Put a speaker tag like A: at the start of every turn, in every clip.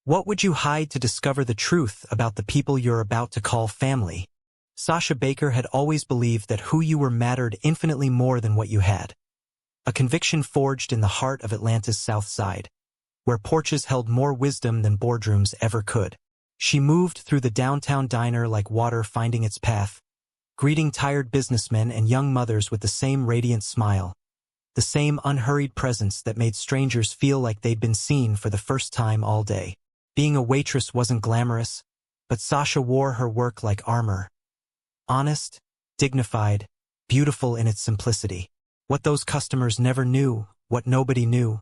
A: What would you hide to discover the truth about the people you're about to call family? Sasha Baker had always believed that who you were mattered infinitely more than what you had. A conviction forged in the heart of Atlanta's South Side, where porches held more wisdom than boardrooms ever could. She moved through the downtown diner like water finding its path, greeting tired businessmen and young mothers with the same radiant smile, the same unhurried presence that made strangers feel like they'd been seen for the first time all day. Being a waitress wasn't glamorous, but Sasha wore her work like armor. Honest, dignified, beautiful in its simplicity. What those customers never knew, what nobody knew,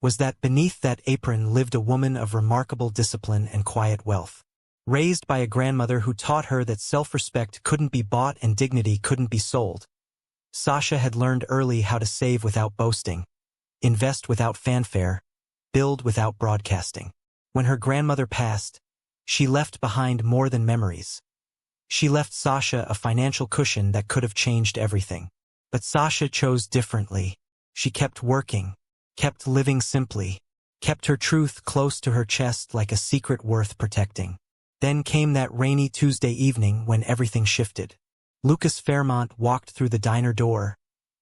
A: was that beneath that apron lived a woman of remarkable discipline and quiet wealth. Raised by a grandmother who taught her that self-respect couldn't be bought and dignity couldn't be sold, Sasha had learned early how to save without boasting, invest without fanfare, build without broadcasting. When her grandmother passed, she left behind more than memories. She left Sasha a financial cushion that could have changed everything. But Sasha chose differently. She kept working, kept living simply, kept her truth close to her chest like a secret worth protecting. Then came that rainy Tuesday evening when everything shifted. Lucas Fairmont walked through the diner door,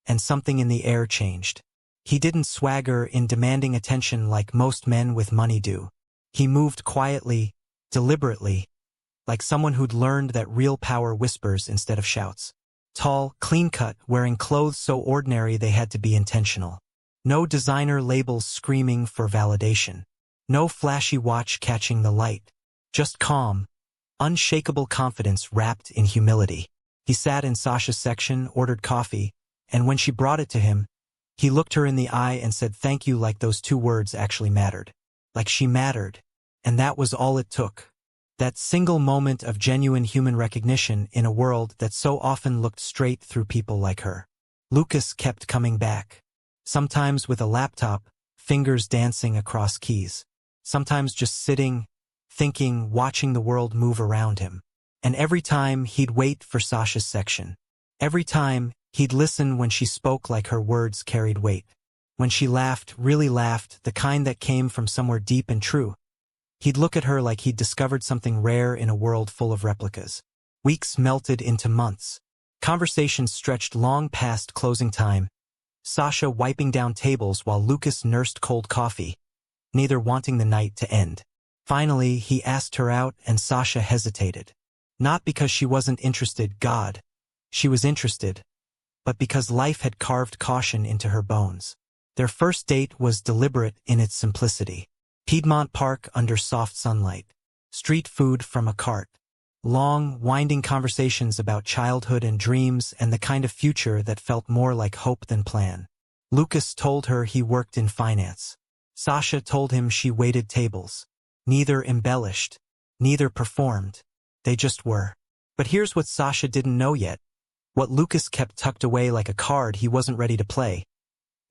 A: and something in the air changed. He didn't swagger in demanding attention like most men with money do. He moved quietly, deliberately, like someone who'd learned that real power whispers instead of shouts. Tall, clean-cut, wearing clothes so ordinary they had to be intentional. No designer labels screaming for validation. No flashy watch catching the light. Just calm, unshakable confidence wrapped in humility. He sat in Sasha's section, ordered coffee, and when she brought it to him, he looked her in the eye and said thank you like those two words actually mattered. Like she mattered. And that was all it took. That single moment of genuine human recognition in a world that so often looked straight through people like her. Lucas kept coming back. Sometimes with a laptop, fingers dancing across keys. Sometimes just sitting, thinking, watching the world move around him. And every time he'd wait for Sasha's section. Every time he'd listen when she spoke like her words carried weight. When she laughed, really laughed, the kind that came from somewhere deep and true. He'd look at her like he'd discovered something rare in a world full of replicas. Weeks melted into months. Conversations stretched long past closing time. Sasha wiping down tables while Lucas nursed cold coffee, neither wanting the night to end. Finally, he asked her out and Sasha hesitated. Not because she wasn't interested, God. She was interested. But because life had carved caution into her bones. Their first date was deliberate in its simplicity. Piedmont Park under soft sunlight. Street food from a cart. Long, winding conversations about childhood and dreams and the kind of future that felt more like hope than plan. Lucas told her he worked in finance. Sasha told him she waited tables. Neither embellished. Neither performed. They just were. But here's what Sasha didn't know yet. What Lucas kept tucked away like a card he wasn't ready to play.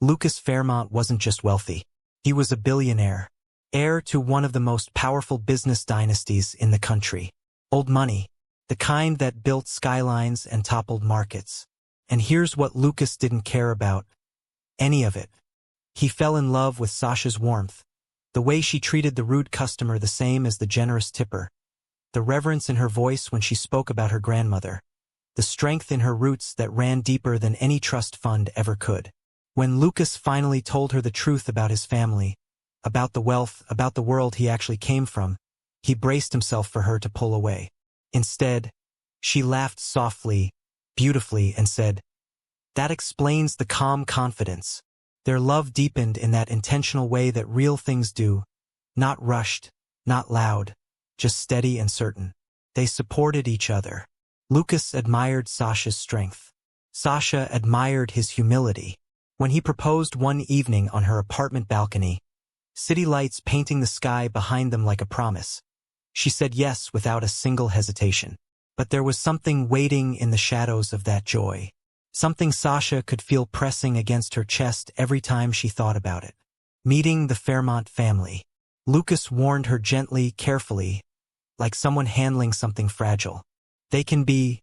A: Lucas Fairmont wasn't just wealthy. He was a billionaire. Heir to one of the most powerful business dynasties in the country. Old money. The kind that built skylines and toppled markets. And here's what Lucas didn't care about. Any of it. He fell in love with Sasha's warmth. The way she treated the rude customer the same as the generous tipper. The reverence in her voice when she spoke about her grandmother. The strength in her roots that ran deeper than any trust fund ever could. When Lucas finally told her the truth about his family, about the wealth, about the world he actually came from, he braced himself for her to pull away. Instead, she laughed softly, beautifully, and said, "That explains the calm confidence." Their love deepened in that intentional way that real things do. Not rushed, not loud, just steady and certain. They supported each other. Lucas admired Sasha's strength. Sasha admired his humility. When he proposed one evening on her apartment balcony, city lights painting the sky behind them like a promise, she said yes without a single hesitation. But there was something waiting in the shadows of that joy. Something Sasha could feel pressing against her chest every time she thought about it. Meeting the Fairmont family. Lucas warned her gently, carefully, like someone handling something fragile. They can be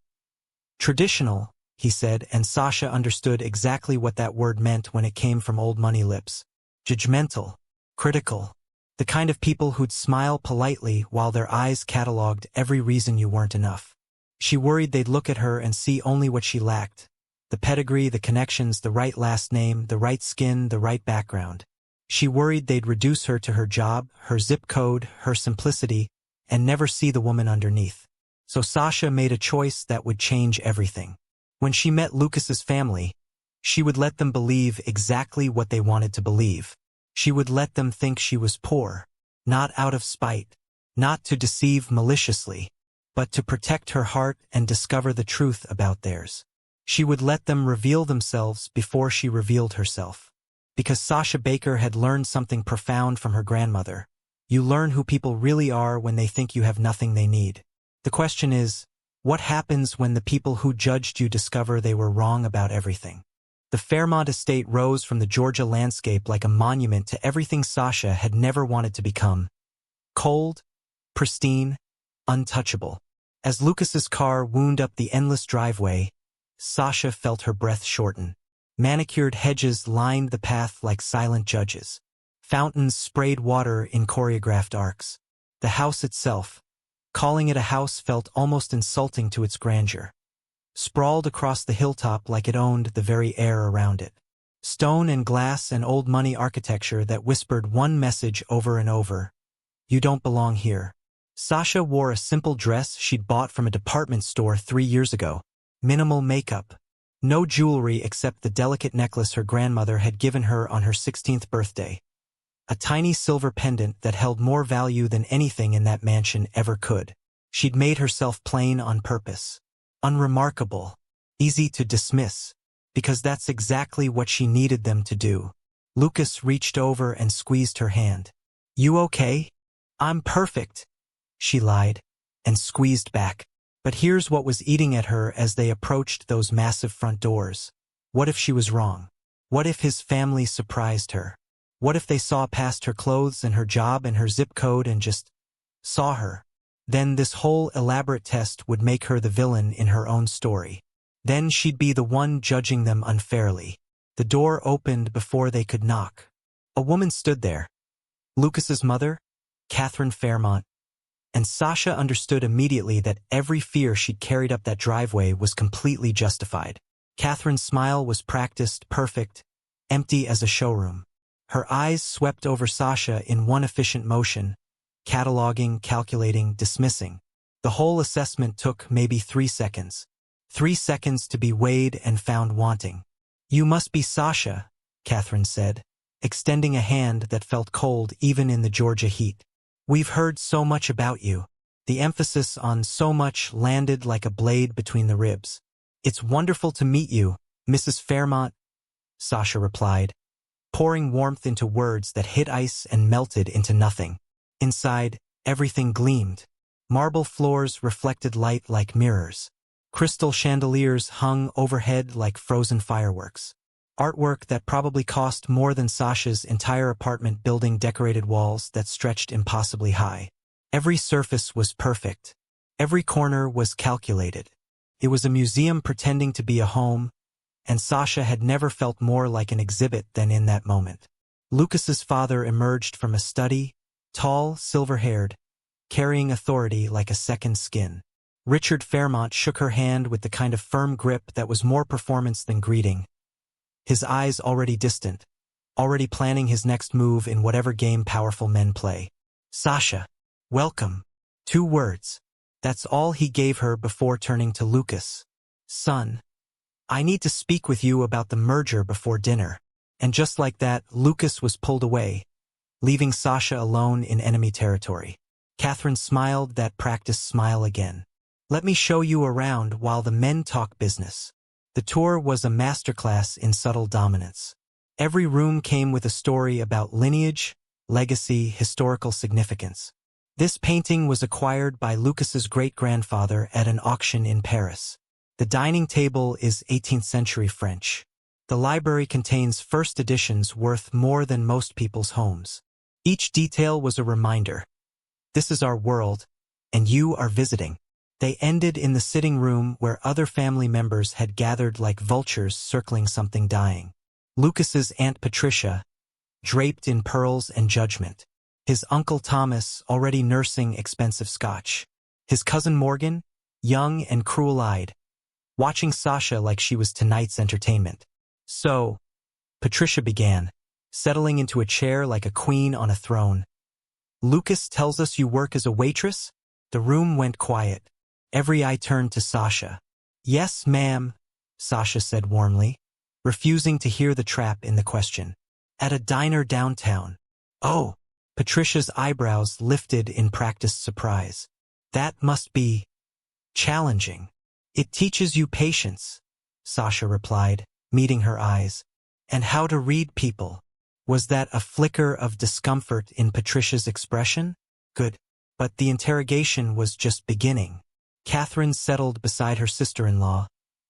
A: traditional, he said, and Sasha understood exactly what that word meant when it came from old money lips. Judgmental, critical, The kind of people who'd smile politely while their eyes cataloged every reason you weren't enough. She worried they'd look at her and see only what she lacked. The pedigree, the connections, the right last name, the right skin, the right background. She worried they'd reduce her to her job, her zip code, her simplicity, and never see the woman underneath. So Sasha made a choice that would change everything. When she met Lucas's family, she would let them believe exactly what they wanted to believe. She would let them think she was poor, not out of spite, not to deceive maliciously, but to protect her heart and discover the truth about theirs. She would let them reveal themselves before she revealed herself. Because Sasha Baker had learned something profound from her grandmother. You learn who people really are when they think you have nothing they need. The question is, what happens when the people who judged you discover they were wrong about everything? The Fairmont estate rose from the Georgia landscape like a monument to everything Sasha had never wanted to become. Cold, pristine, untouchable. As Lucas's car wound up the endless driveway, Sasha felt her breath shorten. Manicured hedges lined the path like silent judges. Fountains sprayed water in choreographed arcs. The house itself, calling it a house, felt almost insulting to its grandeur. Sprawled across the hilltop like it owned the very air around it. Stone and glass and old money architecture that whispered one message over and over. You don't belong here. Sasha wore a simple dress she'd bought from a department store 3 years ago. Minimal makeup. No jewelry except the delicate necklace her grandmother had given her on her 16th birthday. A tiny silver pendant that held more value than anything in that mansion ever could. She'd made herself plain on purpose. Unremarkable. Easy to dismiss. Because that's exactly what she needed them to do. Lucas reached over and squeezed her hand. You okay? I'm perfect, she lied, and squeezed back. But here's what was eating at her as they approached those massive front doors. What if she was wrong? What if his family surprised her? What if they saw past her clothes and her job and her zip code and just saw her? Then this whole elaborate test would make her the villain in her own story. Then she'd be the one judging them unfairly. The door opened before they could knock. A woman stood there. Lucas's mother, Catherine Fairmont. And Sasha understood immediately that every fear she'd carried up that driveway was completely justified. Catherine's smile was practiced, perfect, empty as a showroom. Her eyes swept over Sasha in one efficient motion, cataloging, calculating, dismissing. The whole assessment took maybe 3 seconds. 3 seconds to be weighed and found wanting. You must be Sasha, Catherine said, extending a hand that felt cold even in the Georgia heat. We've heard so much about you. The emphasis on so much landed like a blade between the ribs. It's wonderful to meet you, Mrs. Fairmont, Sasha replied, pouring warmth into words that hit ice and melted into nothing. Inside, everything gleamed. Marble floors reflected light like mirrors. Crystal chandeliers hung overhead like frozen fireworks. Artwork that probably cost more than Sasha's entire apartment building decorated walls that stretched impossibly high. Every surface was perfect. Every corner was calculated. It was a museum pretending to be a home, and Sasha had never felt more like an exhibit than in that moment. Lucas's father emerged from a study, tall, silver-haired, carrying authority like a second skin. Richard Fairmont shook her hand with the kind of firm grip that was more performance than greeting. His eyes already distant, already planning his next move in whatever game powerful men play. Sasha, welcome. 2 words. That's all he gave her before turning to Lucas. Son, I need to speak with you about the merger before dinner. And just like that, Lucas was pulled away, leaving Sasha alone in enemy territory. Catherine smiled that practiced smile again. Let me show you around while the men talk business. The tour was a masterclass in subtle dominance. Every room came with a story about lineage, legacy, historical significance. This painting was acquired by Lucas's great-grandfather at an auction in Paris. The dining table is 18th century French. The library contains first editions worth more than most people's homes. Each detail was a reminder. This is our world, and you are visiting. They ended in the sitting room where other family members had gathered like vultures circling something dying. Lucas's Aunt Patricia, draped in pearls and judgment. His uncle Thomas already nursing expensive scotch. His cousin Morgan, young and cruel-eyed, watching Sasha like she was tonight's entertainment. So, Patricia began, settling into a chair like a queen on a throne. Lucas tells us you work as a waitress? The room went quiet. Every eye turned to Sasha. Yes, ma'am, Sasha said warmly, refusing to hear the trap in the question. At a diner downtown. Oh, Patricia's eyebrows lifted in practiced surprise. That must be challenging. It teaches you patience, Sasha replied, meeting her eyes. And how to read people. Was that a flicker of discomfort in Patricia's expression? Good. But the interrogation was just beginning. Catherine settled beside her sister-in-law,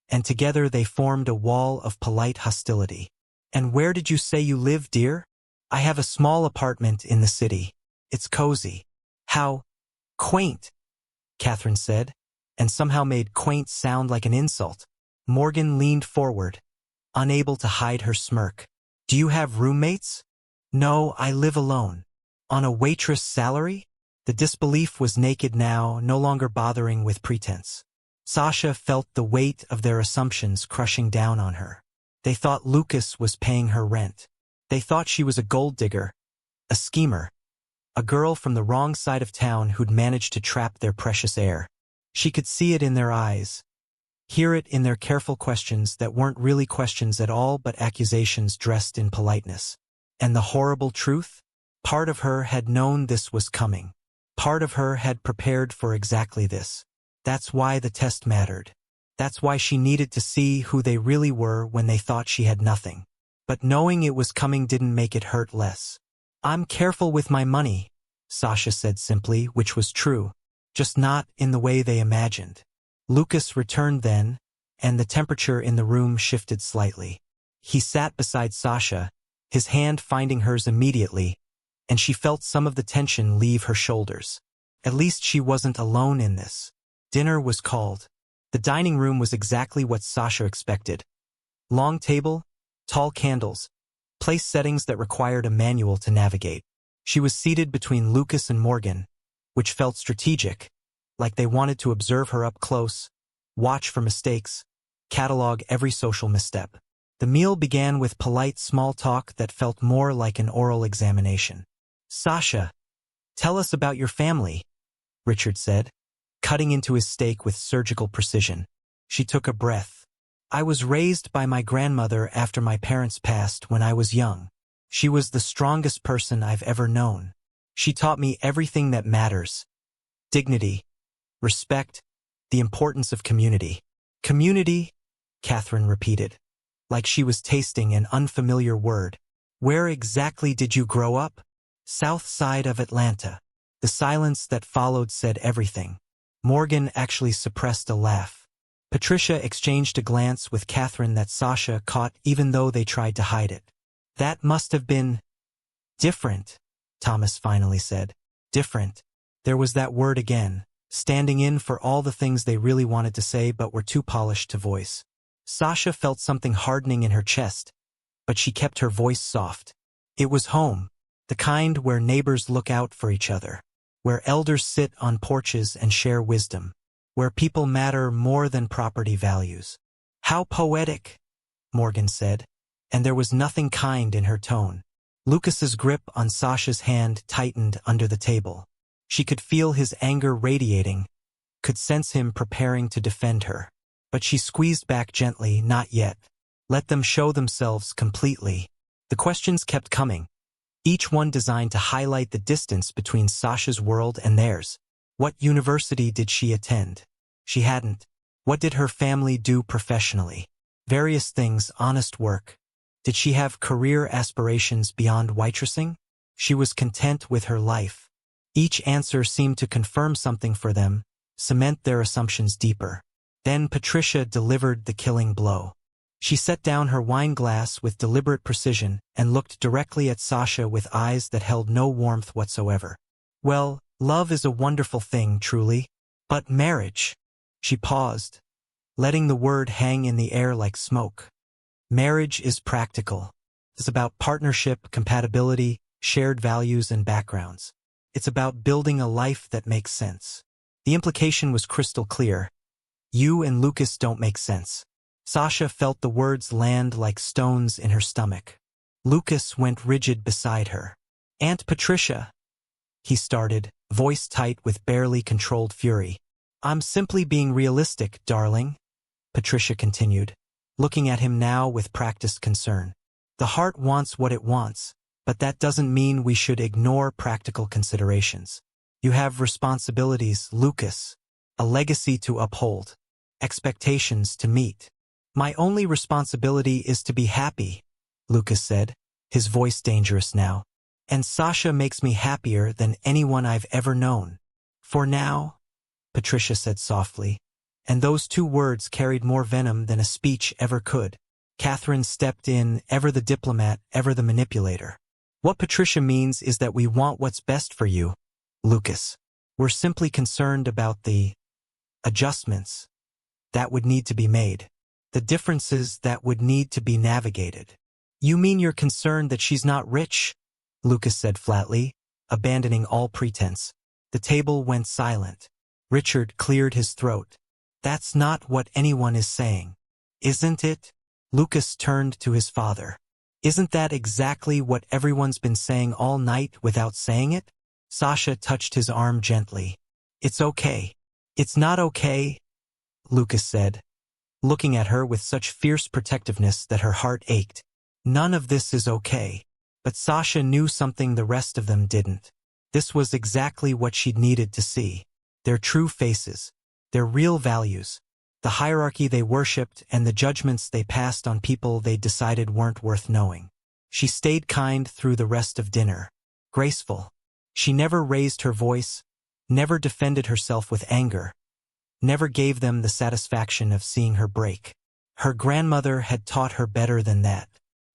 A: and together they formed a wall of polite hostility. And where did you say you live, dear? I have a small apartment in the city. It's cozy. How quaint, Catherine said, and somehow made quaint sound like an insult. Morgan leaned forward, unable to hide her smirk. Do you have roommates? No, I live alone. On a waitress salary? The disbelief was naked now, no longer bothering with pretense. Sasha felt the weight of their assumptions crushing down on her. They thought Lucas was paying her rent. They thought she was a gold digger, a schemer, a girl from the wrong side of town who'd managed to trap their precious heir. She could see it in their eyes, hear it in their careful questions that weren't really questions at all but accusations dressed in politeness. And the horrible truth? Part of her had known this was coming. Part of her had prepared for exactly this. That's why the test mattered. That's why she needed to see who they really were when they thought she had nothing. But knowing it was coming didn't make it hurt less. I'm careful with my money, Sasha said simply, which was true, just not in the way they imagined. Lucas returned then, and the temperature in the room shifted slightly. He sat beside Sasha, his hand finding hers immediately, and she felt some of the tension leave her shoulders. At least she wasn't alone in this. Dinner was called. The dining room was exactly what Sasha expected. Long table, tall candles, place settings that required a manual to navigate. She was seated between Lucas and Morgan, which felt strategic, like they wanted to observe her up close, watch for mistakes, catalog every social misstep. The meal began with polite small talk that felt more like an oral examination. Sasha, tell us about your family, Richard said, cutting into his steak with surgical precision. She took a breath. I was raised by my grandmother after my parents passed when I was young. She was the strongest person I've ever known. She taught me everything that matters. Dignity, respect, the importance of community. Community, Catherine repeated, like she was tasting an unfamiliar word. Where exactly did you grow up? South side of Atlanta. The silence that followed said everything. Morgan actually suppressed a laugh. Patricia exchanged a glance with Catherine that Sasha caught even though they tried to hide it. That must have been different, Thomas finally said. Different. There was that word again, standing in for all the things they really wanted to say but were too polished to voice. Sasha felt something hardening in her chest, but she kept her voice soft. It was home, the kind where neighbors look out for each other, where elders sit on porches and share wisdom, where people matter more than property values. How poetic, Morgan said, and there was nothing kind in her tone. Lucas's grip on Sasha's hand tightened under the table. She could feel his anger radiating, could sense him preparing to defend her. But she squeezed back gently, not yet. Let them show themselves completely. The questions kept coming, each one designed to highlight the distance between Sasha's world and theirs. What university did she attend? She hadn't. What did her family do professionally? Various things, honest work. Did she have career aspirations beyond waitressing? She was content with her life. Each answer seemed to confirm something for them, cement their assumptions deeper. Then Patricia delivered the killing blow. She set down her wine glass with deliberate precision and looked directly at Sasha with eyes that held no warmth whatsoever. Well, love is a wonderful thing, truly. But marriage. She paused, letting the word hang in the air like smoke. Marriage is practical. It's about partnership, compatibility, shared values and backgrounds. It's about building a life that makes sense. The implication was crystal clear. You and Lucas don't make sense. Sasha felt the words land like stones in her stomach. Lucas went rigid beside her. "Aunt Patricia," he started, voice tight with barely controlled fury. "I'm simply being realistic, darling," Patricia continued, looking at him now with practiced concern. "The heart wants what it wants, but that doesn't mean we should ignore practical considerations. You have responsibilities, Lucas, a legacy to uphold, expectations to meet." "My only responsibility is to be happy," Lucas said, his voice dangerous now. "And Sasha makes me happier than anyone I've ever known. For now," Patricia said softly, and those two words carried more venom than a speech ever could. Catherine stepped in, ever the diplomat, ever the manipulator. "What Patricia means is that we want what's best for you, Lucas. We're simply concerned about the adjustments that would need to be made, the differences that would need to be navigated." "You mean you're concerned that she's not rich?" Lucas said flatly, abandoning all pretense. The table went silent. Richard cleared his throat. "That's not what anyone is saying, isn't it?" Lucas turned to his father. "Isn't that exactly what everyone's been saying all night without saying it?" Sasha touched his arm gently. "It's okay." "It's not okay," Lucas said, looking at her with such fierce protectiveness that her heart ached. None of this is okay. But Sasha knew something the rest of them didn't. This was exactly what she'd needed to see. Their true faces, their real values, the hierarchy they worshipped and the judgments they passed on people they decided weren't worth knowing. She stayed kind through the rest of dinner. Graceful. She never raised her voice, never defended herself with anger, never gave them the satisfaction of seeing her break. Her grandmother had taught her better than that.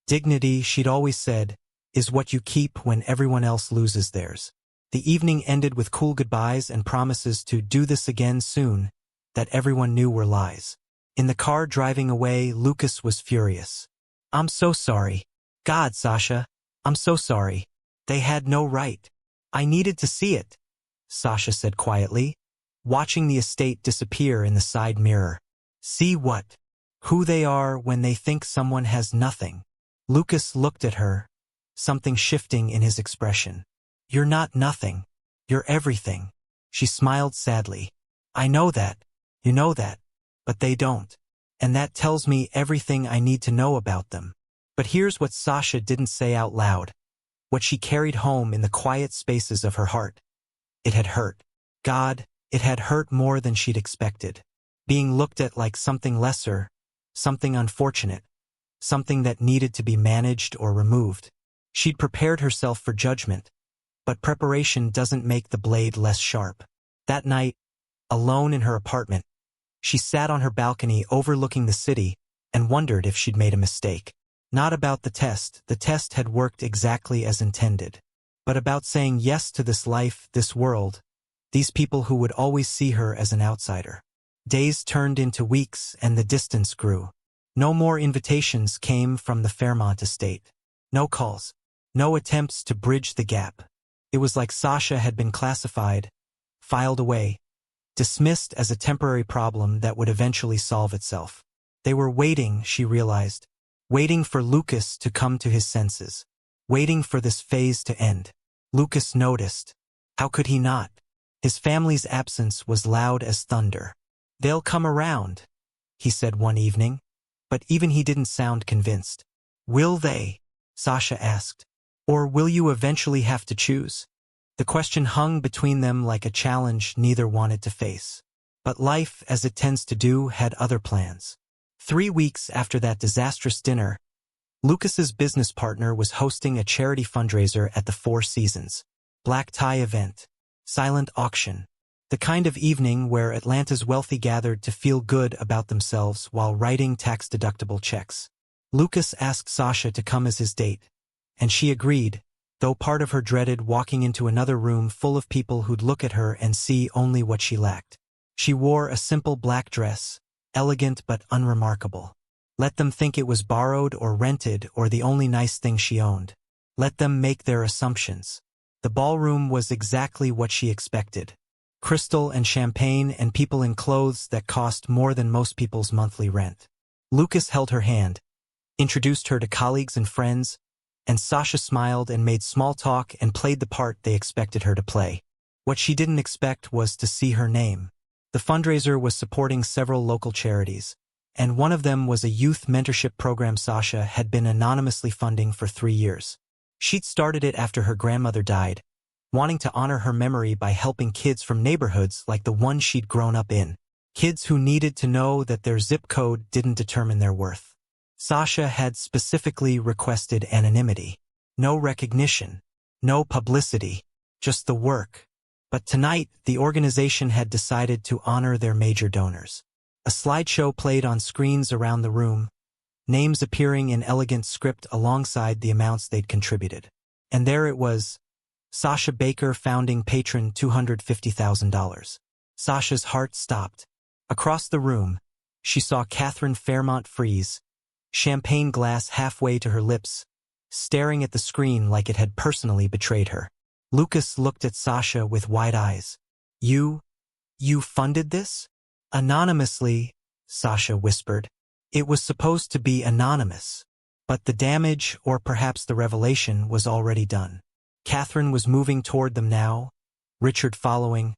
A: Dignity, she'd always said, is what you keep when everyone else loses theirs. The evening ended with cool goodbyes and promises to do this again soon, that everyone knew were lies. In the car driving away, Lucas was furious. "I'm so sorry. God, Sasha, I'm so sorry. They had no right. I needed to see it," Sasha said quietly, watching the estate disappear in the side mirror. "See what? Who they are when they think someone has nothing." Lucas looked at her, something shifting in his expression. "You're not nothing. You're everything." She smiled sadly. "I know that. You know that. But they don't. And that tells me everything I need to know about them." But here's what Sasha didn't say out loud, what she carried home in the quiet spaces of her heart. It had hurt. God, it had hurt more than she'd expected. Being looked at like something lesser, something unfortunate, something that needed to be managed or removed. She'd prepared herself for judgment, but preparation doesn't make the blade less sharp. That night, alone in her apartment, she sat on her balcony overlooking the city and wondered if she'd made a mistake. Not about the test had worked exactly as intended, but about saying yes to this life, this world, these people who would always see her as an outsider. Days turned into weeks and the distance grew. No more invitations came from the Fairmont estate. No calls. No attempts to bridge the gap. It was like Sasha had been classified, filed away, dismissed as a temporary problem that would eventually solve itself. They were waiting, she realized, waiting for Lucas to come to his senses, waiting for this phase to end. Lucas noticed. How could he not? His family's absence was loud as thunder. "They'll come around," he said one evening, but even he didn't sound convinced. "Will they?" Sasha asked. "Or will you eventually have to choose?" The question hung between them like a challenge neither wanted to face. But life, as it tends to do, had other plans. 3 weeks after that disastrous dinner, Lucas's business partner was hosting a charity fundraiser at the Four Seasons. Black tie event. Silent auction. The kind of evening where Atlanta's wealthy gathered to feel good about themselves while writing tax-deductible checks. Lucas asked Sasha to come as his date, and she agreed, though part of her dreaded walking into another room full of people who'd look at her and see only what she lacked. She wore a simple black dress, elegant but unremarkable. Let them think it was borrowed or rented or the only nice thing she owned. Let them make their assumptions. The ballroom was exactly what she expected. Crystal and champagne and people in clothes that cost more than most people's monthly rent. Lucas held her hand, introduced her to colleagues and friends, and Sasha smiled and made small talk and played the part they expected her to play. What she didn't expect was to see her name. The fundraiser was supporting several local charities, and one of them was a youth mentorship program Sasha had been anonymously funding for 3 years. She'd started it after her grandmother died, wanting to honor her memory by helping kids from neighborhoods like the one she'd grown up in. Kids who needed to know that their zip code didn't determine their worth. Sasha had specifically requested anonymity. No recognition, no publicity, just the work. But tonight, the organization had decided to honor their major donors. A slideshow played on screens around the room, names appearing in elegant script alongside the amounts they'd contributed. And there it was, Sasha Baker, founding patron, $250,000. Sasha's heart stopped. Across the room, she saw Catherine Fairmont freeze, champagne glass halfway to her lips, staring at the screen like it had personally betrayed her. Lucas looked at Sasha with wide eyes. You funded this? Anonymously, Sasha whispered. It was supposed to be anonymous, but the damage, or perhaps the revelation, was already done. Catherine was moving toward them now, Richard following,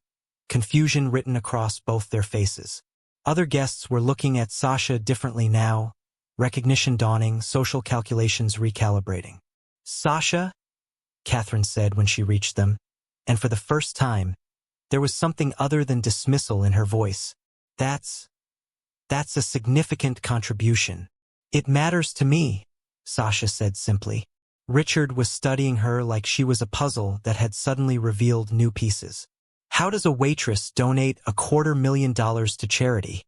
A: confusion written across both their faces. Other guests were looking at Sasha differently now, recognition dawning, social calculations recalibrating. Sasha? Catherine said when she reached them, and for the first time, there was something other than dismissal in her voice. That's a significant contribution. It matters to me, Sasha said simply. Richard was studying her like she was a puzzle that had suddenly revealed new pieces. How does a waitress donate $250,000 to charity?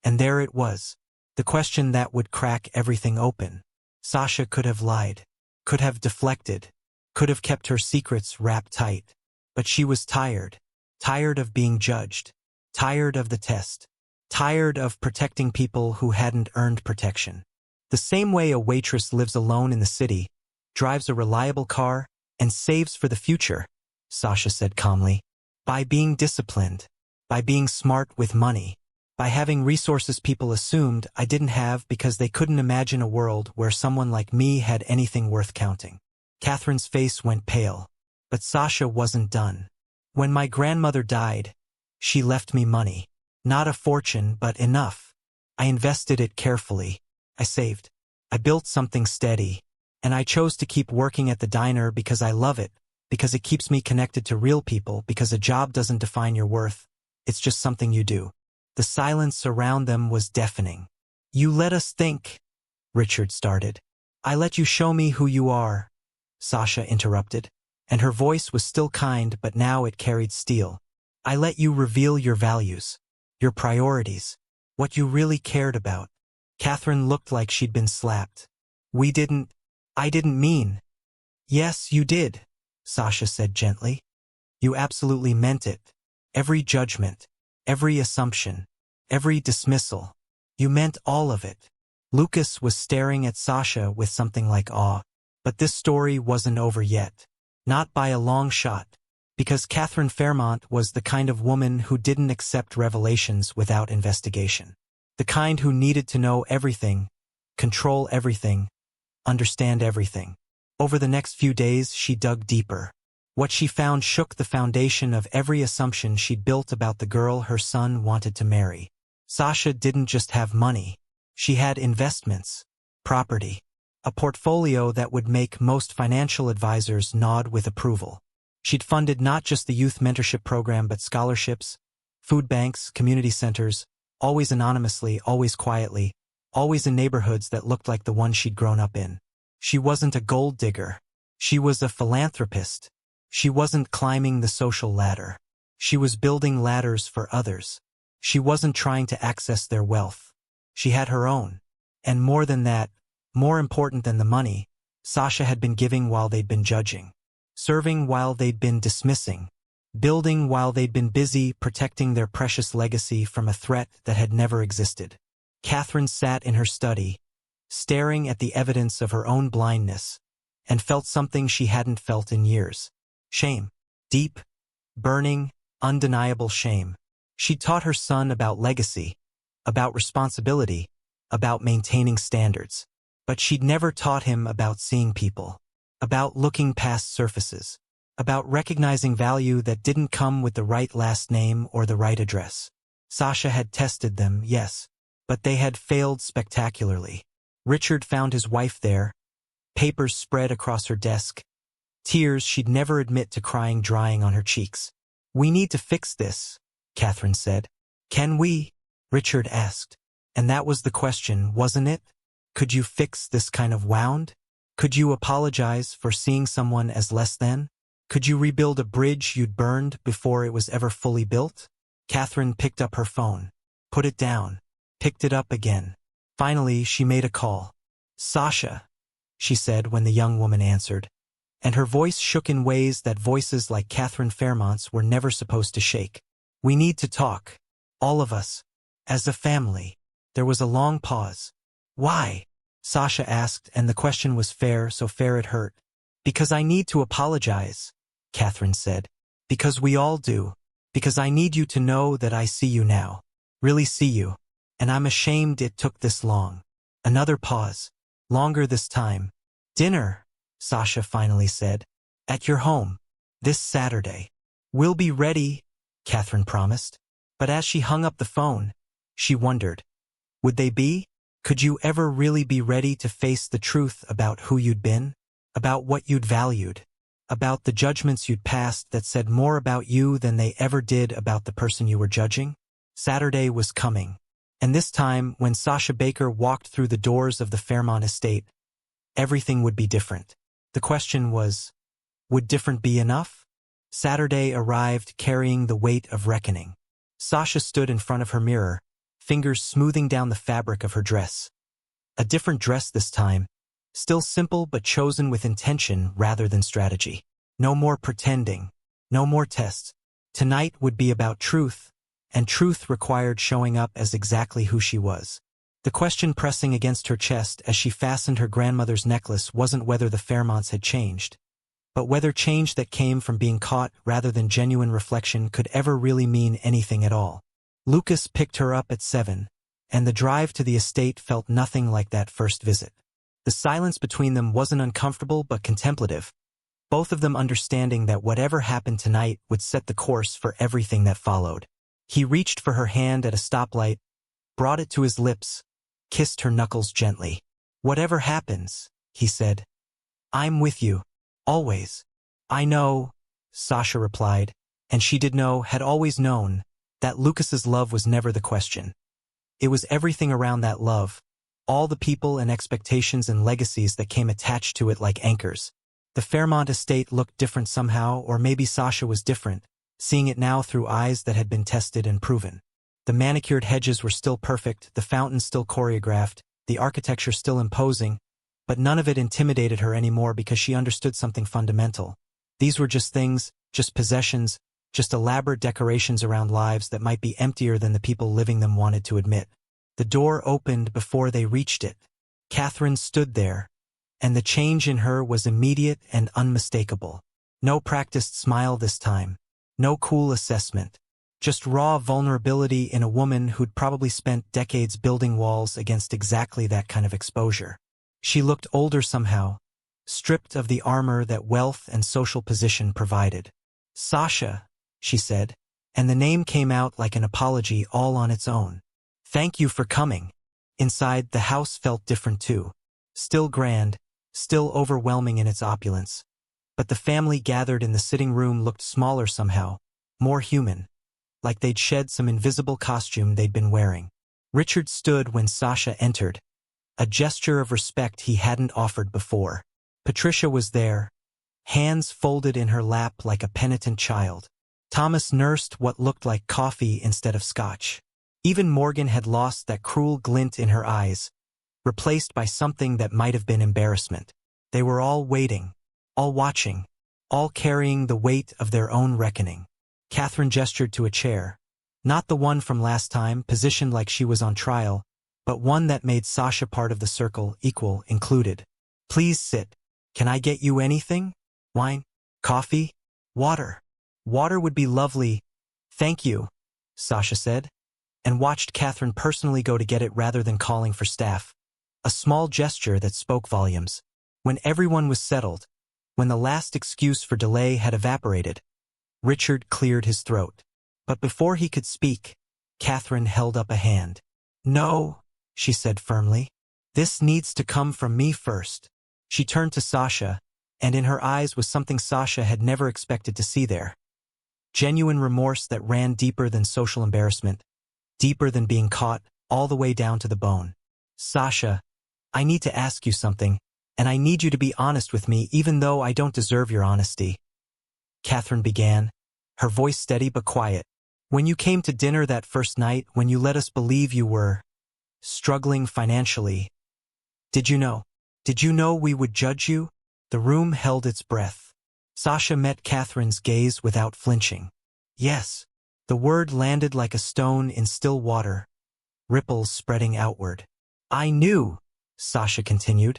A: And there it was, the question that would crack everything open. Sasha could have lied, could have deflected, could have kept her secrets wrapped tight. But she was tired of being judged, tired of the test, tired of protecting people who hadn't earned protection. The same way a waitress lives alone in the city, drives a reliable car, and saves for the future, Sasha said calmly. By being disciplined, by being smart with money, by having resources people assumed I didn't have because they couldn't imagine a world where someone like me had anything worth counting. Catherine's face went pale, but Sasha wasn't done. When my grandmother died, she left me money. Not a fortune, but enough. I invested it carefully. I saved. I built something steady. And I chose to keep working at the diner because I love it, because it keeps me connected to real people, because a job doesn't define your worth. It's just something you do. The silence around them was deafening. You let us think, Richard started. I let you show me who you are, Sasha interrupted, and her voice was still kind, but now it carried steel. I let you reveal your values, your priorities, what you really cared about. Catherine looked like she'd been slapped. I didn't mean. Yes, you did, Sasha said gently. You absolutely meant it. Every judgment, every assumption, every dismissal. You meant all of it. Lucas was staring at Sasha with something like awe. But this story wasn't over yet. Not by a long shot. Because Catherine Fairmont was the kind of woman who didn't accept revelations without investigation. The kind who needed to know everything, control everything, understand everything. Over the next few days, she dug deeper. What she found shook the foundation of every assumption she'd built about the girl her son wanted to marry. Sasha didn't just have money. She had investments, property, a portfolio that would make most financial advisors nod with approval. She'd funded not just the youth mentorship program but scholarships, food banks, community centers, always anonymously, always quietly, always in neighborhoods that looked like the one she'd grown up in. She wasn't a gold digger. She was a philanthropist. She wasn't climbing the social ladder. She was building ladders for others. She wasn't trying to access their wealth. She had her own. And more than that, more important than the money, Sasha had been giving while they'd been judging. Serving while they'd been dismissing. Building while they'd been busy protecting their precious legacy from a threat that had never existed. Catherine sat in her study, staring at the evidence of her own blindness, and felt something she hadn't felt in years. Shame. Deep, burning, undeniable shame. She taught her son about legacy, about responsibility, about maintaining standards. But she'd never taught him about seeing people, about looking past surfaces, about recognizing value that didn't come with the right last name or the right address. Sasha had tested them, yes, but they had failed spectacularly. Richard found his wife there, papers spread across her desk, tears she'd never admit to crying drying on her cheeks. "We need to fix this," Catherine said. "Can we?" Richard asked. And that was the question, wasn't it? Could you fix this kind of wound? Could you apologize for seeing someone as less than? Could you rebuild a bridge you'd burned before it was ever fully built? Catherine picked up her phone, put it down, picked it up again. Finally, she made a call. "Sasha," she said when the young woman answered, and her voice shook in ways that voices like Catherine Fairmont's were never supposed to shake. "We need to talk. All of us. As a family." There was a long pause. "Why?" Sasha asked, and the question was fair, so fair it hurt. "Because I need to apologize," Catherine said. "Because we all do. Because I need you to know that I see you now. Really see you. And I'm ashamed it took this long." Another pause. Longer this time. "Dinner," Sasha finally said. "At your home. This Saturday." "We'll be ready," Catherine promised. But as she hung up the phone, she wondered, would they be? Could you ever really be ready to face the truth about who you'd been? About what you'd valued? About the judgments you'd passed that said more about you than they ever did about the person you were judging? Saturday was coming. And this time, when Sasha Baker walked through the doors of the Fairmont estate, everything would be different. The question was, would different be enough? Saturday arrived carrying the weight of reckoning. Sasha stood in front of her mirror, fingers smoothing down the fabric of her dress. A different dress this time, still simple but chosen with intention rather than strategy. No more pretending, no more tests. Tonight would be about truth, and truth required showing up as exactly who she was. The question pressing against her chest as she fastened her grandmother's necklace wasn't whether the Fairmonts had changed, but whether change that came from being caught rather than genuine reflection could ever really mean anything at all. Lucas picked her up at 7, and the drive to the estate felt nothing like that first visit. The silence between them wasn't uncomfortable but contemplative, both of them understanding that whatever happened tonight would set the course for everything that followed. He reached for her hand at a stoplight, brought it to his lips, kissed her knuckles gently. "Whatever happens," he said, "I'm with you. Always." "I know," Sasha replied, and she did know, had always known, that Lucas's love was never the question. It was everything around that love, all the people and expectations and legacies that came attached to it like anchors. The Fairmont estate looked different somehow, or maybe Sasha was different, seeing it now through eyes that had been tested and proven. The manicured hedges were still perfect, the fountains still choreographed, the architecture still imposing, but none of it intimidated her anymore because she understood something fundamental. These were just things, just possessions, just elaborate decorations around lives that might be emptier than the people living them wanted to admit. The door opened before they reached it. Catherine stood there, and the change in her was immediate and unmistakable. No practiced smile this time, no cool assessment, just raw vulnerability in a woman who'd probably spent decades building walls against exactly that kind of exposure. She looked older somehow, stripped of the armor that wealth and social position provided. "Sasha," she said, and the name came out like an apology all on its own. "Thank you for coming." Inside, the house felt different too. Still grand, still overwhelming in its opulence. But the family gathered in the sitting room looked smaller somehow, more human, like they'd shed some invisible costume they'd been wearing. Richard stood when Sasha entered, a gesture of respect he hadn't offered before. Patricia was there, hands folded in her lap like a penitent child. Thomas nursed what looked like coffee instead of scotch. Even Morgan had lost that cruel glint in her eyes, replaced by something that might have been embarrassment. They were all waiting, all watching, all carrying the weight of their own reckoning. Catherine gestured to a chair, not the one from last time, positioned like she was on trial, but one that made Sasha part of the circle, equal, included. "Please sit," Can I get you anything? Wine? Coffee? Water? Water would be lovely. Thank you, Sasha said, and watched Catherine personally go to get it rather than calling for staff. A small gesture that spoke volumes. When everyone was settled, when the last excuse for delay had evaporated, Richard cleared his throat. But before he could speak, Catherine held up a hand. No, she said firmly. This needs to come from me first. She turned to Sasha, and in her eyes was something Sasha had never expected to see there. Genuine remorse that ran deeper than social embarrassment, deeper than being caught, all the way down to the bone. Sasha, I need to ask you something, and I need you to be honest with me even though I don't deserve your honesty. Catherine began, her voice steady but quiet. When you came to dinner that first night, when you let us believe you were struggling financially, did you know? Did you know we would judge you? The room held its breath. Sasha met Catherine's gaze without flinching. Yes. The word landed like a stone in still water, ripples spreading outward. I knew, Sasha continued,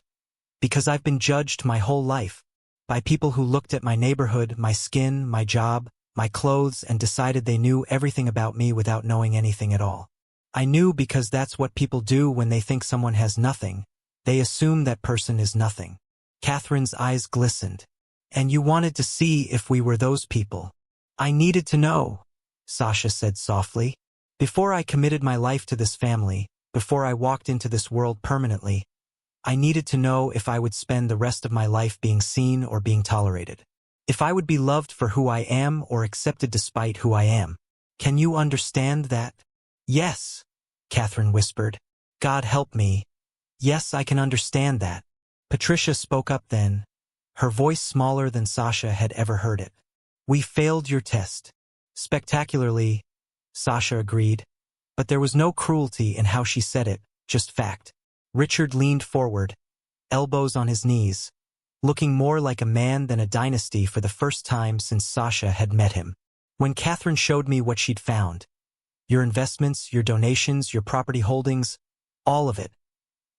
A: because I've been judged my whole life, by people who looked at my neighborhood, my skin, my job, my clothes, and decided they knew everything about me without knowing anything at all. I knew because that's what people do when they think someone has nothing. They assume that person is nothing. Catherine's eyes glistened. And you wanted to see if we were those people. I needed to know, Sasha said softly. Before I committed my life to this family, before I walked into this world permanently, I needed to know if I would spend the rest of my life being seen or being tolerated. If I would be loved for who I am or accepted despite who I am. Can you understand that? Yes, Catherine whispered. God help me. Yes, I can understand that. Patricia spoke up then, her voice smaller than Sasha had ever heard it. We failed your test. Spectacularly, Sasha agreed, but there was no cruelty in how she said it, just fact. Richard leaned forward, elbows on his knees, looking more like a man than a dynasty for the first time since Sasha had met him. When Catherine showed me what she'd found, your investments, your donations, your property holdings, all of it,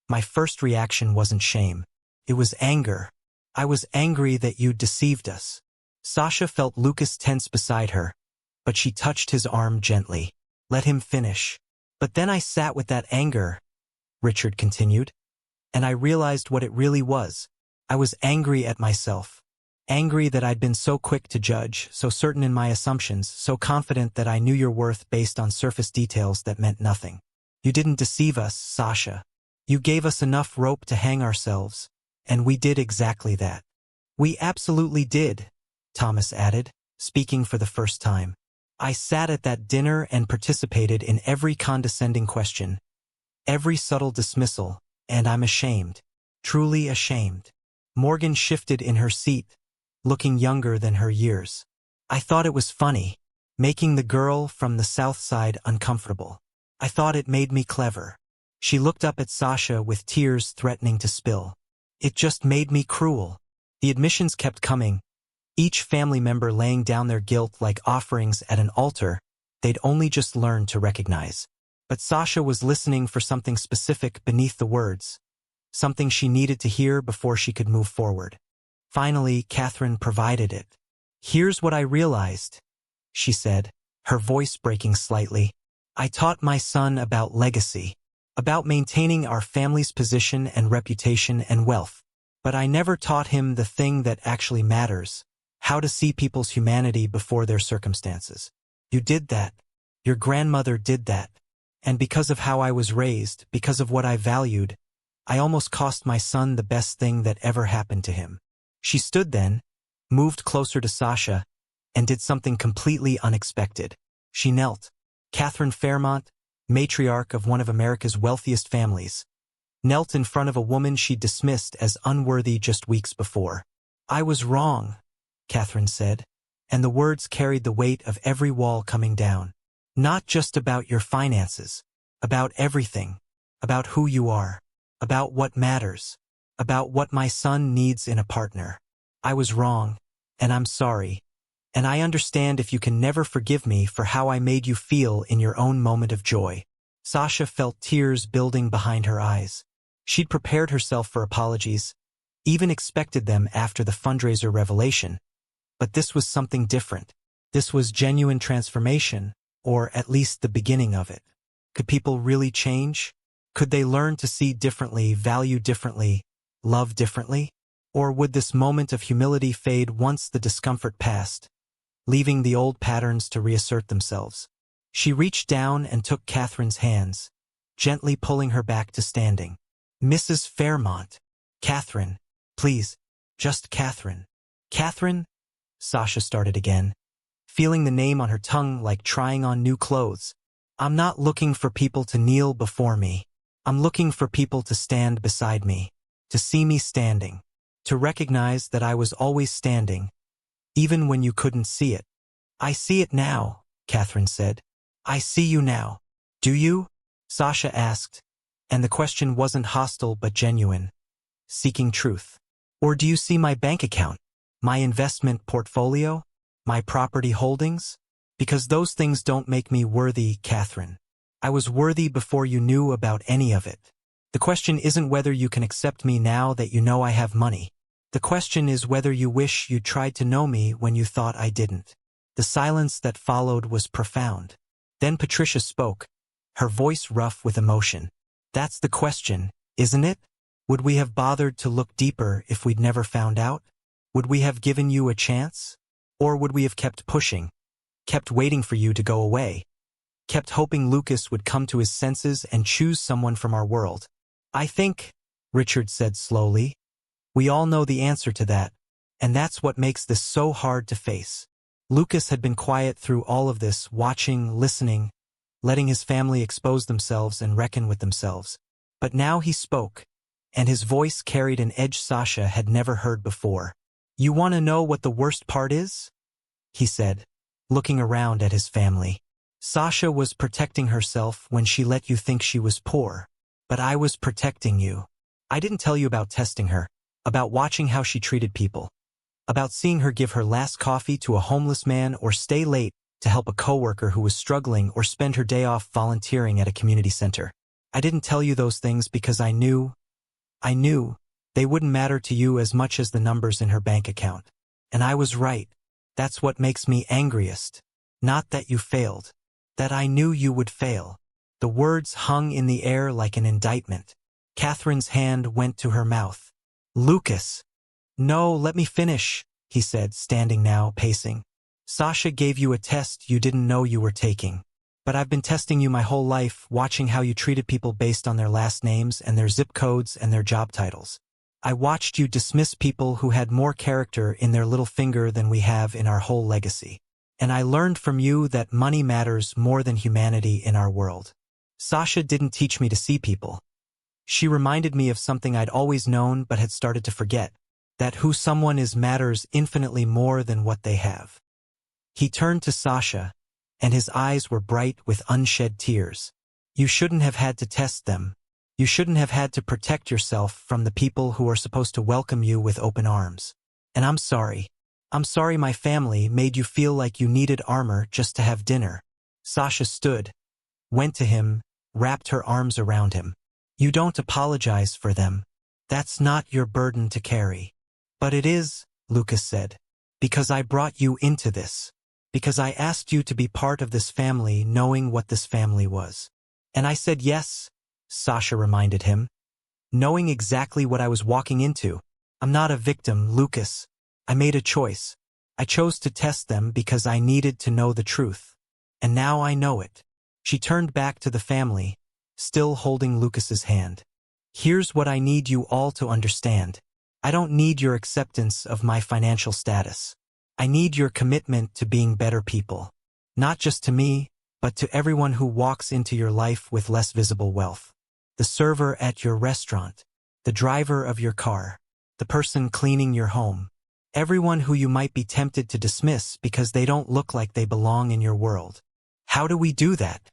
A: my first reaction wasn't shame. It was anger. I was angry that you'd deceived us. Sasha felt Lucas tense beside her, but she touched his arm gently. Let him finish. But then I sat with that anger, Richard continued, and I realized what it really was. I was angry at myself. Angry that I'd been so quick to judge, so certain in my assumptions, so confident that I knew your worth based on surface details that meant nothing. You didn't deceive us, Sasha. You gave us enough rope to hang ourselves. And we did exactly that. We absolutely did, Thomas added, speaking for the first time. I sat at that dinner and participated in every condescending question, every subtle dismissal, and I'm ashamed, truly ashamed. Morgan shifted in her seat, looking younger than her years. I thought it was funny, making the girl from the South Side uncomfortable. I thought it made me clever. She looked up at Sasha with tears threatening to spill. It just made me cruel. The admissions kept coming, each family member laying down their guilt like offerings at an altar they'd only just learned to recognize. But Sasha was listening for something specific beneath the words, something she needed to hear before she could move forward. Finally, Catherine provided it. Here's what I realized, she said, her voice breaking slightly. I taught my son about legacy, about maintaining our family's position and reputation and wealth. But I never taught him the thing that actually matters, how to see people's humanity before their circumstances. You did that. Your grandmother did that. And because of how I was raised, because of what I valued, I almost cost my son the best thing that ever happened to him. She stood then, moved closer to Sasha, and did something completely unexpected. She knelt. Catherine Fairmont, matriarch of one of America's wealthiest families, knelt in front of a woman she'd dismissed as unworthy just weeks before. I was wrong, Catherine said, and the words carried the weight of every wall coming down. Not just about your finances, about everything, about who you are, about what matters, about what my son needs in a partner. I was wrong, and I'm sorry. And I understand if you can never forgive me for how I made you feel in your own moment of joy. Sasha felt tears building behind her eyes. She'd prepared herself for apologies, even expected them after the fundraiser revelation. But this was something different. This was genuine transformation, or at least the beginning of it. Could people really change? Could they learn to see differently, value differently, love differently? Or would this moment of humility fade once the discomfort passed, leaving the old patterns to reassert themselves? She reached down and took Catherine's hands, gently pulling her back to standing. Mrs. Fairmont. Catherine, please, just Catherine. Catherine? Sasha started again, feeling the name on her tongue like trying on new clothes. I'm not looking for people to kneel before me. I'm looking for people to stand beside me, to see me standing, to recognize that I was always standing, even when you couldn't see it. I see it now, Catherine said. I see you now. Do you? Sasha asked, and the question wasn't hostile but genuine, seeking truth. Or do you see my bank account, my investment portfolio, my property holdings? Because those things don't make me worthy, Catherine. I was worthy before you knew about any of it. The question isn't whether you can accept me now that you know I have money. The question is whether you wish you tried to know me when you thought I didn't. The silence that followed was profound. Then Patricia spoke, her voice rough with emotion. That's the question, isn't it? Would we have bothered to look deeper if we'd never found out? Would we have given you a chance? Or would we have kept pushing, kept waiting for you to go away, kept hoping Lucas would come to his senses and choose someone from our world? I think, Richard said slowly, we all know the answer to that, and that's what makes this so hard to face. Lucas had been quiet through all of this, watching, listening, letting his family expose themselves and reckon with themselves. But now he spoke, and his voice carried an edge Sasha had never heard before. You want to know what the worst part is? He said, looking around at his family. Sasha was protecting herself when she let you think she was poor. But I was protecting you. I didn't tell you about testing her, about watching how she treated people, about seeing her give her last coffee to a homeless man or stay late to help a coworker who was struggling or spend her day off volunteering at a community center. I didn't tell you those things because I knew they wouldn't matter to you as much as the numbers in her bank account. And I was right. That's what makes me angriest. Not that you failed. That I knew you would fail. The words hung in the air like an indictment. Catherine's hand went to her mouth. Lucas. No, let me finish, he said, standing now, pacing. Sasha gave you a test you didn't know you were taking. But I've been testing you my whole life, watching how you treated people based on their last names and their zip codes and their job titles. I watched you dismiss people who had more character in their little finger than we have in our whole legacy. And I learned from you that money matters more than humanity in our world. Sasha didn't teach me to see people. She reminded me of something I'd always known but had started to forget, that who someone is matters infinitely more than what they have. He turned to Sasha, and his eyes were bright with unshed tears. You shouldn't have had to test them. You shouldn't have had to protect yourself from the people who are supposed to welcome you with open arms. And I'm sorry. I'm sorry my family made you feel like you needed armor just to have dinner. Sasha stood, went to him, wrapped her arms around him. You don't apologize for them. That's not your burden to carry. But it is, Lucas said, because I brought you into this. Because I asked you to be part of this family knowing what this family was. And I said yes, Sasha reminded him, knowing exactly what I was walking into. I'm not a victim, Lucas. I made a choice. I chose to test them because I needed to know the truth. And now I know it. She turned back to the family, still holding Lucas's hand. Here's what I need you all to understand. I don't need your acceptance of my financial status. I need your commitment to being better people. Not just to me, but to everyone who walks into your life with less visible wealth. The server at your restaurant, the driver of your car, the person cleaning your home. Everyone who you might be tempted to dismiss because they don't look like they belong in your world. How do we do that?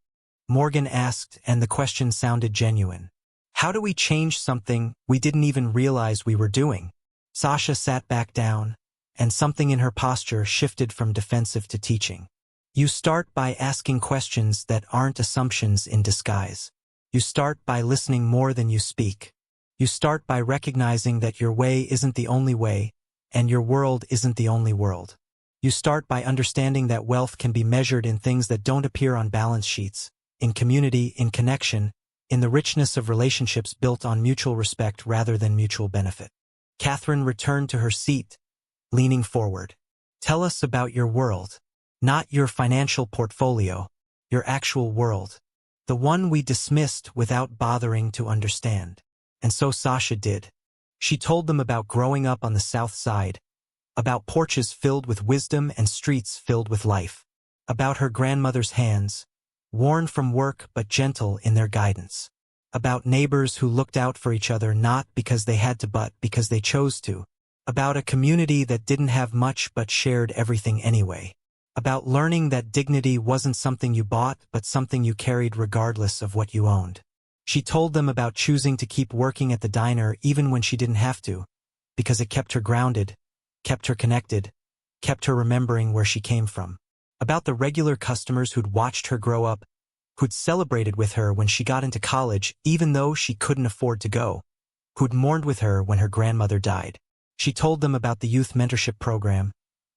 A: Morgan asked, and the question sounded genuine. How do we change something we didn't even realize we were doing? Sasha sat back down, and something in her posture shifted from defensive to teaching. You start by asking questions that aren't assumptions in disguise. You start by listening more than you speak. You start by recognizing that your way isn't the only way, and your world isn't the only world. You start by understanding that wealth can be measured in things that don't appear on balance sheets, in community, in connection, in the richness of relationships built on mutual respect rather than mutual benefit. Catherine returned to her seat, leaning forward. Tell us about your world. Not your financial portfolio, your actual world. The one we dismissed without bothering to understand. And so Sasha did. She told them about growing up on the South Side, about porches filled with wisdom and streets filled with life, about her grandmother's hands, worn from work but gentle in their guidance, about neighbors who looked out for each other not because they had to but because they chose to, about a community that didn't have much but shared everything anyway, about learning that dignity wasn't something you bought but something you carried regardless of what you owned. She told them about choosing to keep working at the diner even when she didn't have to, because it kept her grounded, kept her connected, kept her remembering where she came from. About the regular customers who'd watched her grow up, who'd celebrated with her when she got into college even though she couldn't afford to go, who'd mourned with her when her grandmother died. She told them about the youth mentorship program,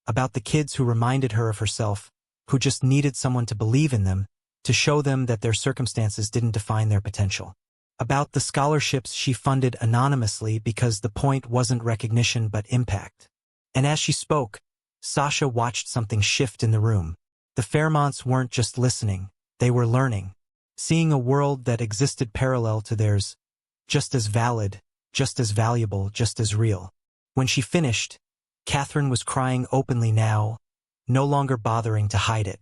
A: about the kids who reminded her of herself, who just needed someone to believe in them, to show them that their circumstances didn't define their potential. About the scholarships she funded anonymously because the point wasn't recognition but impact. And as she spoke, Sasha watched something shift in the room. The Fairmonts weren't just listening, they were learning, seeing a world that existed parallel to theirs, just as valid, just as valuable, just as real. When she finished, Catherine was crying openly now, no longer bothering to hide it.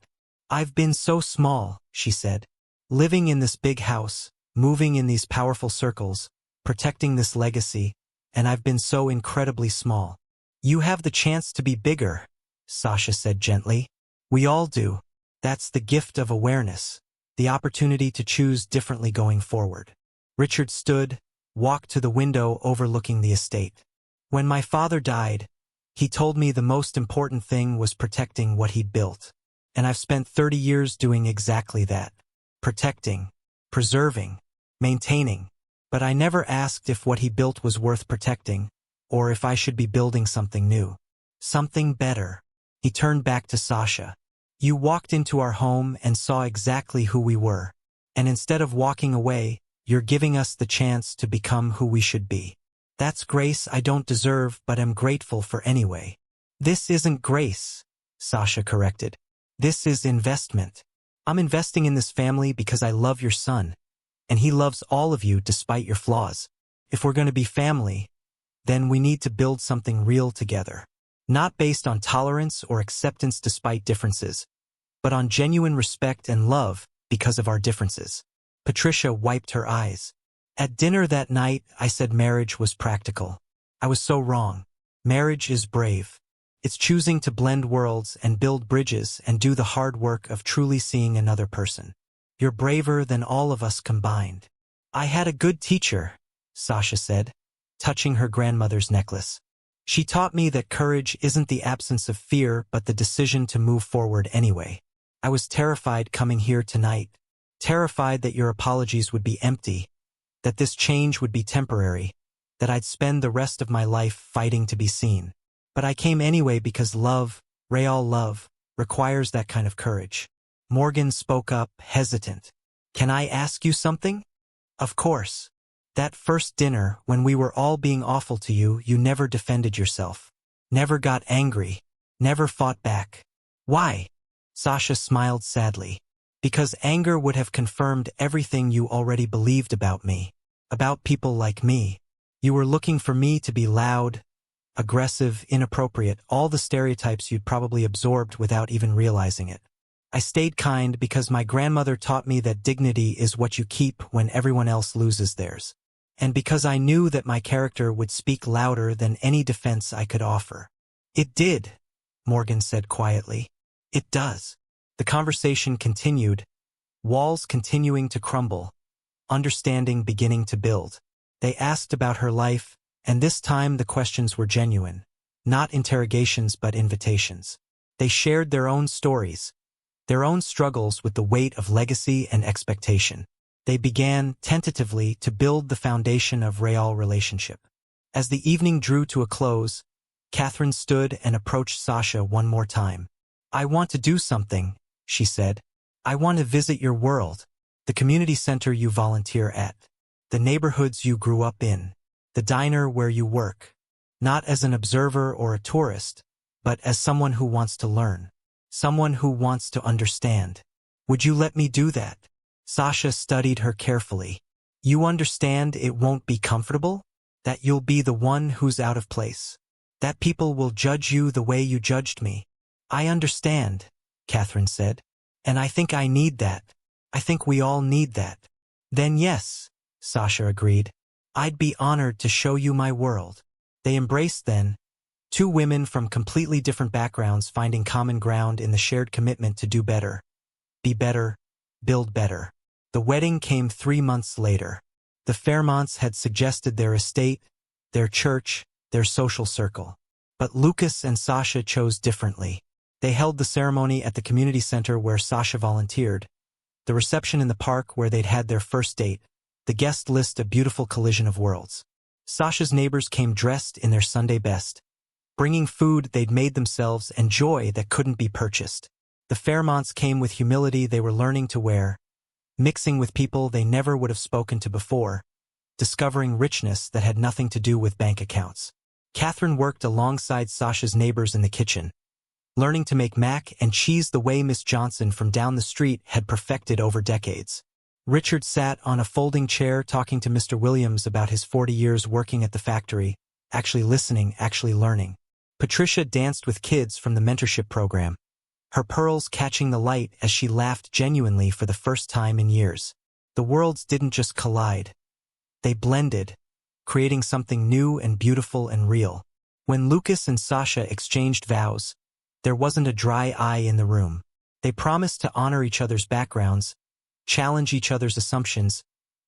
A: I've been so small, she said, living in this big house, moving in these powerful circles, protecting this legacy, and I've been so incredibly small. You have the chance to be bigger, Sasha said gently. We all do. That's the gift of awareness, the opportunity to choose differently going forward. Richard stood, walked to the window overlooking the estate. When my father died, he told me the most important thing was protecting what he'd built. And I've spent 30 years doing exactly that. Protecting, preserving, maintaining. But I never asked if what he built was worth protecting, or if I should be building something new. Something better. He turned back to Sasha. You walked into our home and saw exactly who we were. And instead of walking away, you're giving us the chance to become who we should be. That's grace I don't deserve but am grateful for anyway. This isn't grace, Sasha corrected. This is investment. I'm investing in this family because I love your son, and he loves all of you despite your flaws. If we're going to be family, then we need to build something real together. Not based on tolerance or acceptance despite differences, but on genuine respect and love because of our differences. Patricia wiped her eyes. At dinner that night, I said marriage was practical. I was so wrong. Marriage is brave. It's choosing to blend worlds and build bridges and do the hard work of truly seeing another person. You're braver than all of us combined. I had a good teacher, Sasha said, touching her grandmother's necklace. She taught me that courage isn't the absence of fear but the decision to move forward anyway. I was terrified coming here tonight, terrified that your apologies would be empty, that this change would be temporary, that I'd spend the rest of my life fighting to be seen. But I came anyway because love, real love, requires that kind of courage. Morgan spoke up, hesitant. Can I ask you something? Of course. That first dinner, when we were all being awful to you, you never defended yourself. Never got angry. Never fought back. Why? Sasha smiled sadly. Because anger would have confirmed everything you already believed about me. About people like me. You were looking for me to be loud, aggressive, inappropriate, all the stereotypes you'd probably absorbed without even realizing it. I stayed kind because my grandmother taught me that dignity is what you keep when everyone else loses theirs. And because I knew that my character would speak louder than any defense I could offer. It did, Morgan said quietly. It does. The conversation continued, walls continuing to crumble, understanding beginning to build. They asked about her life, and this time the questions were genuine, not interrogations but invitations. They shared their own stories, their own struggles with the weight of legacy and expectation. They began, tentatively, to build the foundation of real relationship. As the evening drew to a close, Catherine stood and approached Sasha one more time. "I want to do something," she said. "I want to visit your world, the community center you volunteer at, the neighborhoods you grew up in, the diner where you work, not as an observer or a tourist, but as someone who wants to learn, someone who wants to understand. Would you let me do that?" Sasha studied her carefully. "You understand it won't be comfortable? That you'll be the one who's out of place? That people will judge you the way you judged me?" "I understand," Catherine said. "And I think I need that. I think we all need that." "Then yes," Sasha agreed. "I'd be honored to show you my world." They embraced then, two women from completely different backgrounds finding common ground in the shared commitment to do better, be better, build better. The wedding came 3 months later. The Fairmonts had suggested their estate, their church, their social circle. But Lucas and Sasha chose differently. They held the ceremony at the community center where Sasha volunteered, the reception in the park where they'd had their first date, the guest list a beautiful collision of worlds. Sasha's neighbors came dressed in their Sunday best, bringing food they'd made themselves and joy that couldn't be purchased. The Fairmonts came with humility they were learning to wear, mixing with people they never would have spoken to before, discovering richness that had nothing to do with bank accounts. Catherine worked alongside Sasha's neighbors in the kitchen, learning to make mac and cheese the way Miss Johnson from down the street had perfected over decades. Richard sat on a folding chair talking to Mr. Williams about his 40 years working at the factory, actually listening, actually learning. Patricia danced with kids from the mentorship program, her pearls catching the light as she laughed genuinely for the first time in years. The worlds didn't just collide. They blended, creating something new and beautiful and real. When Lucas and Sasha exchanged vows, there wasn't a dry eye in the room. They promised to honor each other's backgrounds, challenge each other's assumptions,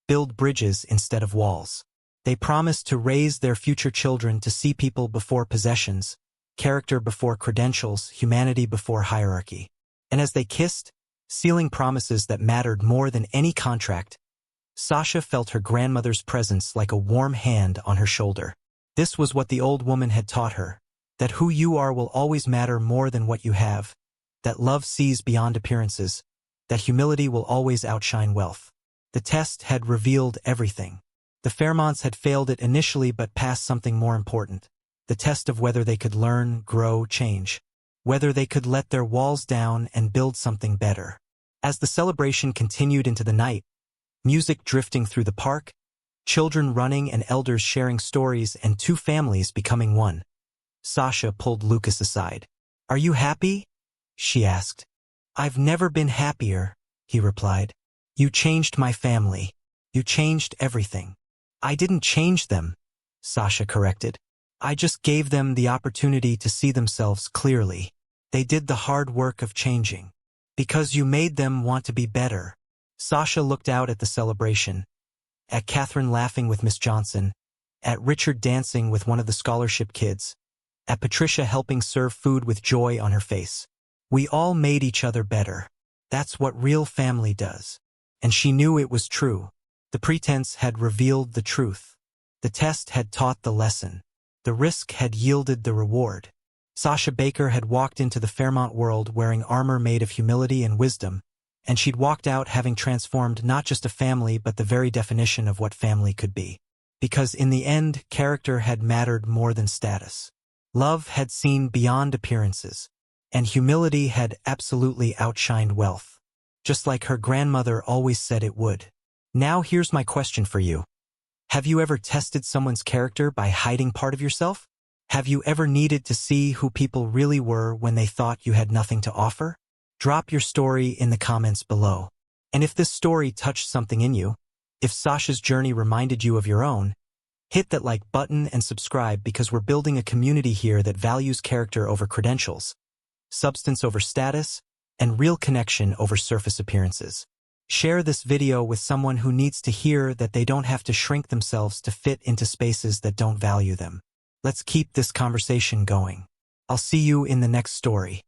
A: build bridges instead of walls. They promised to raise their future children to see people before possessions, character before credentials, humanity before hierarchy. And as they kissed, sealing promises that mattered more than any contract, Sasha felt her grandmother's presence like a warm hand on her shoulder. This was what the old woman had taught her, that who you are will always matter more than what you have, that love sees beyond appearances, that humility will always outshine wealth. The test had revealed everything. The Fairmonts had failed it initially but passed something more important. The test of whether they could learn, grow, change. Whether they could let their walls down and build something better. As the celebration continued into the night, music drifting through the park, children running and elders sharing stories and two families becoming one, Sasha pulled Lucas aside. "Are you happy?" she asked. "I've never been happier," he replied. "You changed my family. You changed everything." "I didn't change them," Sasha corrected. "I just gave them the opportunity to see themselves clearly. They did the hard work of changing. Because you made them want to be better." Sasha looked out at the celebration, at Catherine laughing with Miss Johnson, at Richard dancing with one of the scholarship kids, at Patricia helping serve food with joy on her face. We all made each other better. That's what real family does. And she knew it was true. The pretense had revealed the truth. The test had taught the lesson. The risk had yielded the reward. Sasha Baker had walked into the Fairmont world wearing armor made of humility and wisdom, and she'd walked out having transformed not just a family but the very definition of what family could be. Because in the end, character had mattered more than status. Love had seen beyond appearances, and humility had absolutely outshined wealth, just like her grandmother always said it would. Now here's my question for you. Have you ever tested someone's character by hiding part of yourself? Have you ever needed to see who people really were when they thought you had nothing to offer? Drop your story in the comments below. And if this story touched something in you, if Sasha's journey reminded you of your own, hit that like button and subscribe because we're building a community here that values character over credentials, substance over status, and real connection over surface appearances. Share this video with someone who needs to hear that they don't have to shrink themselves to fit into spaces that don't value them. Let's keep this conversation going. I'll see you in the next story.